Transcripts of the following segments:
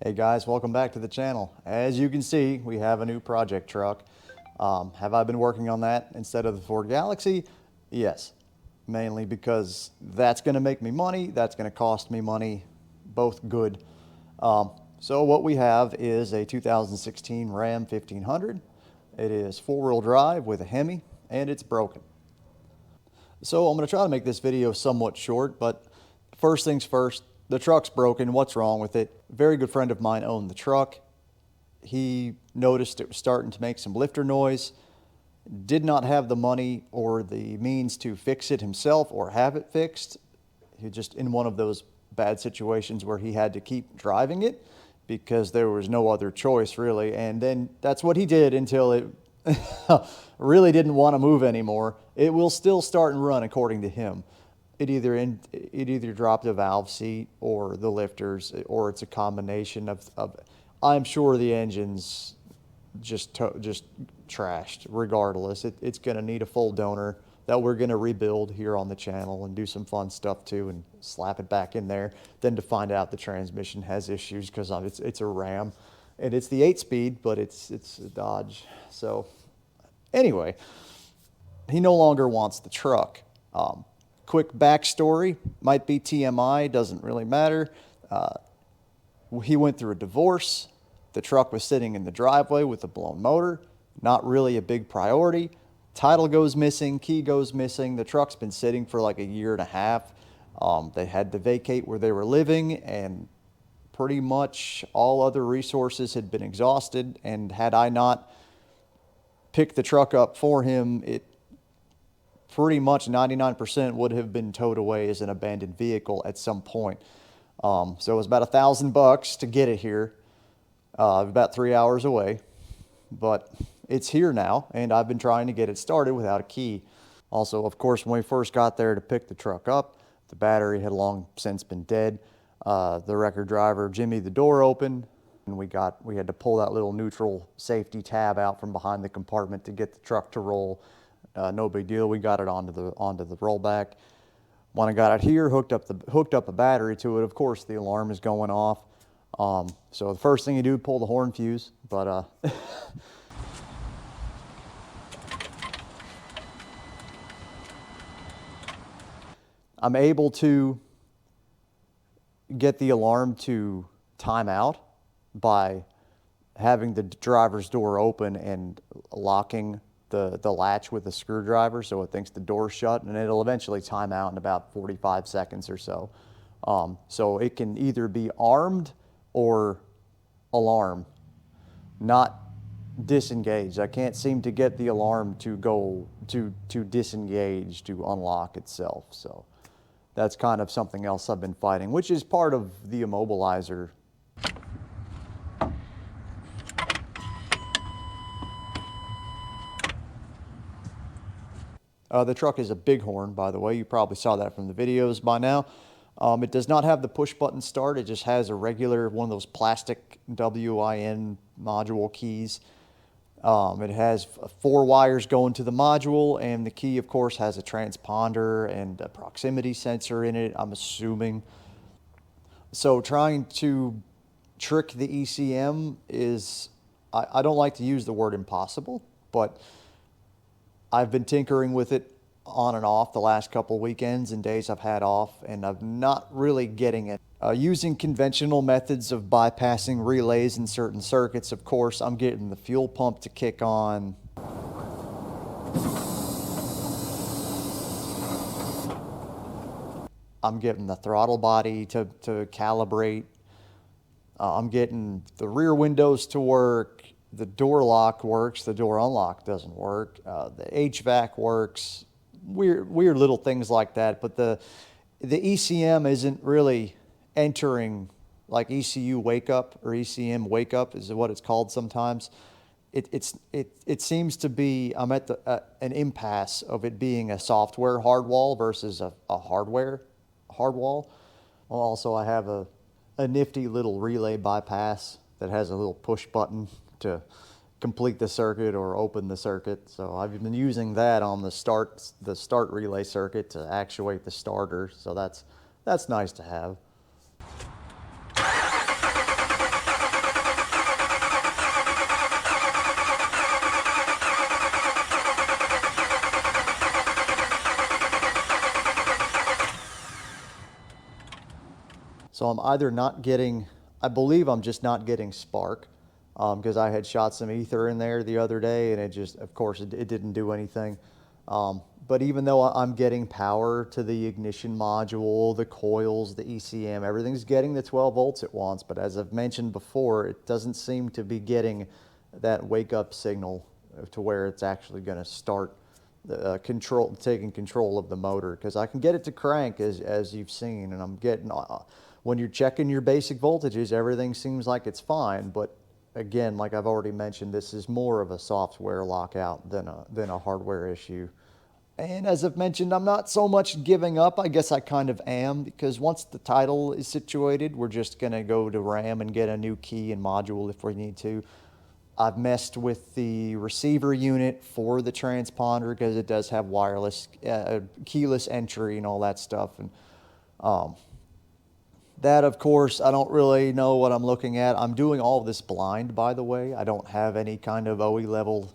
Hey guys, welcome back to the channel. As you can see, we have a new project truck. Have I been working on that instead of the Ford Galaxy? Yes, mainly because that's going to make me money, that's going to cost me money, both good. So what we have is a 2016 Ram 1500. It is four-wheel drive with a Hemi, and it's broken. So I'm going to try to make this video somewhat short, but first things first, the truck's broken. What's wrong with it? A very good friend of mine owned the truck. He noticed it was starting to make some lifter noise, did not have the money or the means to fix it himself or have it fixed. He was just in one of those bad situations where he had to keep driving it because there was no other choice really. And then that's what he did until it really didn't want to move anymore. It will still start and run according to him. It either dropped a valve seat or the lifters, or it's a combination of I'm sure the engine's just trashed regardless. It's going to need a full donor that we're going to rebuild here on the channel and do some fun stuff too and slap it back in there. Then to find out the transmission has issues because it's a Ram and it's the 8-speed, but it's a Dodge. So anyway, he no longer wants the truck. Quick backstory, might be TMI, doesn't really matter. He went through a divorce. The truck was sitting in the driveway with a blown motor, not really a big priority. Title goes missing, key goes missing. The truck's been sitting for like a year and a half. They had to vacate where they were living, and pretty much all other resources had been exhausted. And had I not picked the truck up for him, it pretty much 99% would have been towed away as an abandoned vehicle at some point. So it was about $1,000 to get it here, about 3 hours away, but it's here now, and I've been trying to get it started without a key. Also, of course, when we first got there to pick the truck up, the battery had long since been dead. The wrecker driver jimmied the door open, and we had to pull that little neutral safety tab out from behind the compartment to get the truck to roll. No big deal. We got it onto the rollback. When I got it here, hooked up a battery to it. Of course, the alarm is going off. So the first thing you do, pull the horn fuse. But I'm able to get the alarm to time out by having the driver's door open and locking the latch with a screwdriver so it thinks the door's shut, and it'll eventually time out in about 45 seconds or so. So it can either be armed or alarm, not disengaged. I can't seem to get the alarm to go to disengage, to unlock itself. So that's kind of something else I've been fighting, which is part of the immobilizer. The truck is a Bighorn, by the way. You probably saw that from the videos by now. It does not have the push button start. It just has a regular, one of those plastic WIN module keys. It has 4 wires going to the module, and the key, of course, has a transponder and a proximity sensor in it, I'm assuming. So trying to trick the ECM is, I don't like to use the word impossible, but I've been tinkering with it on and off the last couple weekends and days I've had off, and I'm not really getting it. Using conventional methods of bypassing relays in certain circuits, of course, I'm getting the fuel pump to kick on. I'm getting the throttle body to calibrate. I'm getting the rear windows to work. The door lock works, the door unlock doesn't work, the HVAC works, weird little things like that. But the ECM isn't really entering, like ECU wake up or ECM wake up is what it's called sometimes. It seems to be, I'm at an impasse of it being a software hard wall versus a hardware hard wall. Also, I have a nifty little relay bypass that has a little push button to complete the circuit or open the circuit. So I've been using that on the start relay circuit to actuate the starter. So that's nice to have. So I'm either not getting, I believe I'm just not getting spark, because I had shot some ether in there the other day and it just, of course, it didn't do anything. But even though I'm getting power to the ignition module, the coils, the ECM, everything's getting the 12 volts it wants. But as I've mentioned before, it doesn't seem to be getting that wake up signal to where it's actually going to start taking control of the motor. Because I can get it to crank as you've seen, and I'm getting, when you're checking your basic voltages, everything seems like it's fine. But again, like I've already mentioned, this is more of a software lockout than a hardware issue. And as I've mentioned, I'm not so much giving up. I guess I kind of am, because once the title is situated, we're just going to go to RAM and get a new key and module if we need to. I've messed with the receiver unit for the transponder because it does have wireless, keyless entry and all that stuff. And that, of course, I don't really know what I'm looking at. I'm doing all of this blind, by the way. I don't have any kind of OE level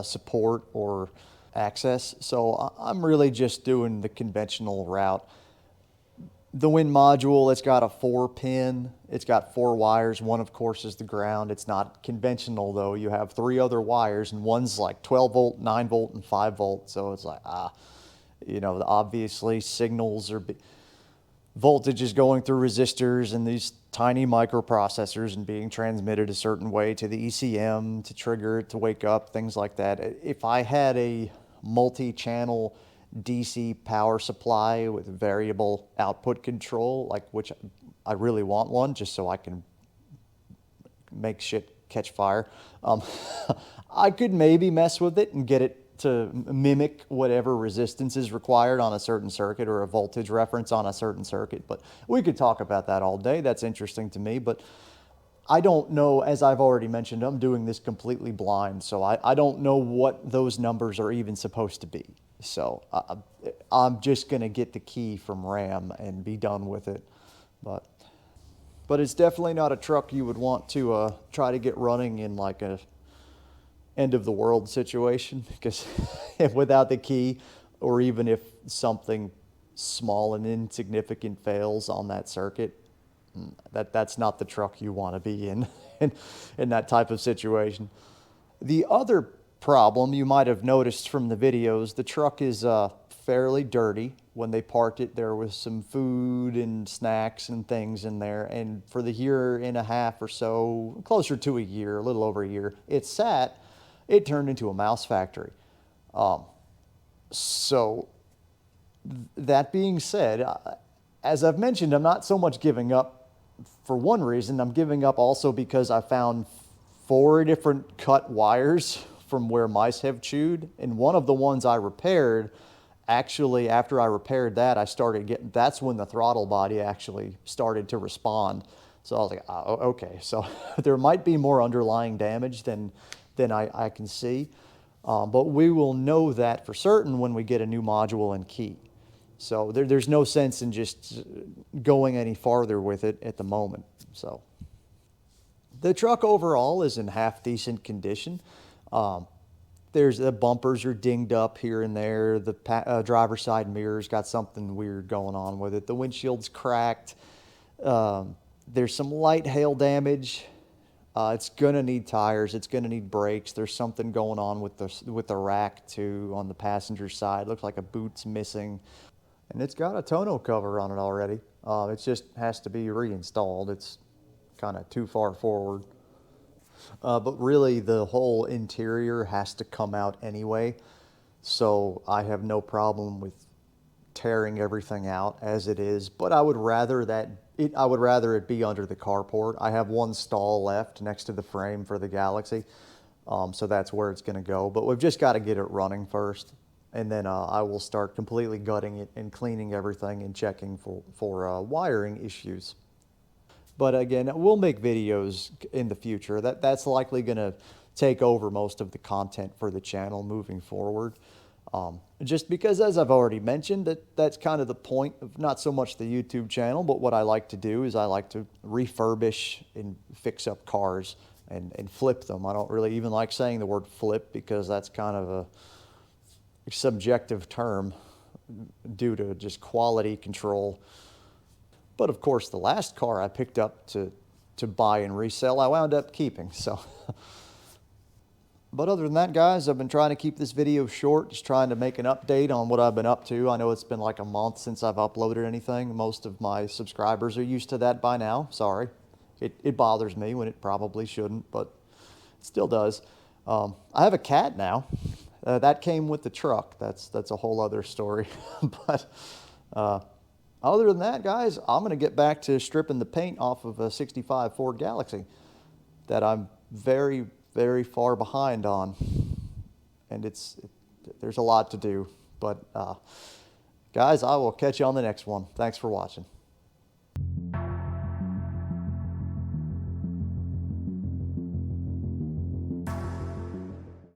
support or access, so I'm really just doing the conventional route. The wind module, it's got a 4-pin, it's got 4 wires. One, of course, is the ground. It's not conventional, though. You have 3 other wires, and one's like 12 volt, 9 volt, and 5 volt. So it's like, obviously signals are voltage is going through resistors and these tiny microprocessors and being transmitted a certain way to the ECM to trigger it to wake up, things like that. If I had a multi-channel DC power supply with variable output control, which I really want one just so I can make shit catch fire, I could maybe mess with it and get it to mimic whatever resistance is required on a certain circuit or a voltage reference on a certain circuit. But we could talk about that all day. That's interesting to me. But I don't know, as I've already mentioned, I'm doing this completely blind. So I don't know what those numbers are even supposed to be. So I'm just going to get the key from RAM and be done with it. But it's definitely not a truck you would want to try to get running in like a end of the world situation, because without the key, or even if something small and insignificant fails on that circuit, that's not the truck you want to be in, in that type of situation. The other problem you might have noticed from the videos, the truck is fairly dirty. When they parked it, there was some food and snacks and things in there, and for the year and a half or so, closer to a year, a little over a year, it turned into a mouse factory. So that being said, as I've mentioned, I'm not so much giving up for one reason. I'm giving up also because I found 4 different cut wires from where mice have chewed. And one of the ones I repaired, actually, after I repaired that, that's when the throttle body actually started to respond. So I was like, oh, okay. So there might be more underlying damage than I can see. But we will know that for certain when we get a new module and key. So there's no sense in just going any farther with it at the moment. So the truck overall is in half decent condition. The bumpers are dinged up here and there. The driver's side mirror's got something weird going on with it. The windshield's cracked. There's some light hail damage. It's gonna need tires. It's gonna need brakes. There's something going on with the rack too on the passenger side. Looks like a boot's missing, and it's got a tonneau cover on it already. It just has to be reinstalled. It's kind of too far forward. But really, the whole interior has to come out anyway, so I have no problem with tearing everything out as it is. But I would rather it be under the carport. I have one stall left next to the frame for the Galaxy, so that's where it's going to go. But we've just got to get it running first, and then I will start completely gutting it and cleaning everything and checking for wiring issues. But again, we'll make videos in the future. That's likely going to take over most of the content for the channel moving forward. Just because, as I've already mentioned, that's kind of the point of not so much the YouTube channel, but what I like to do is I like to refurbish and fix up cars and flip them. I don't really even like saying the word flip because that's kind of a subjective term due to just quality control. But of course, the last car I picked up to buy and resell, I wound up keeping. So, but other than that, guys, I've been trying to keep this video short, just trying to make an update on what I've been up to. I know it's been like a month since I've uploaded anything. Most of my subscribers are used to that by now. Sorry. It bothers me when it probably shouldn't, but it still does. I have a cat now. That came with the truck. That's a whole other story. But other than that, guys, I'm going to get back to stripping the paint off of a 65 Ford Galaxy that I'm very, very far behind on. And there's a lot to do. But guys, I will catch you on the next one. Thanks for watching.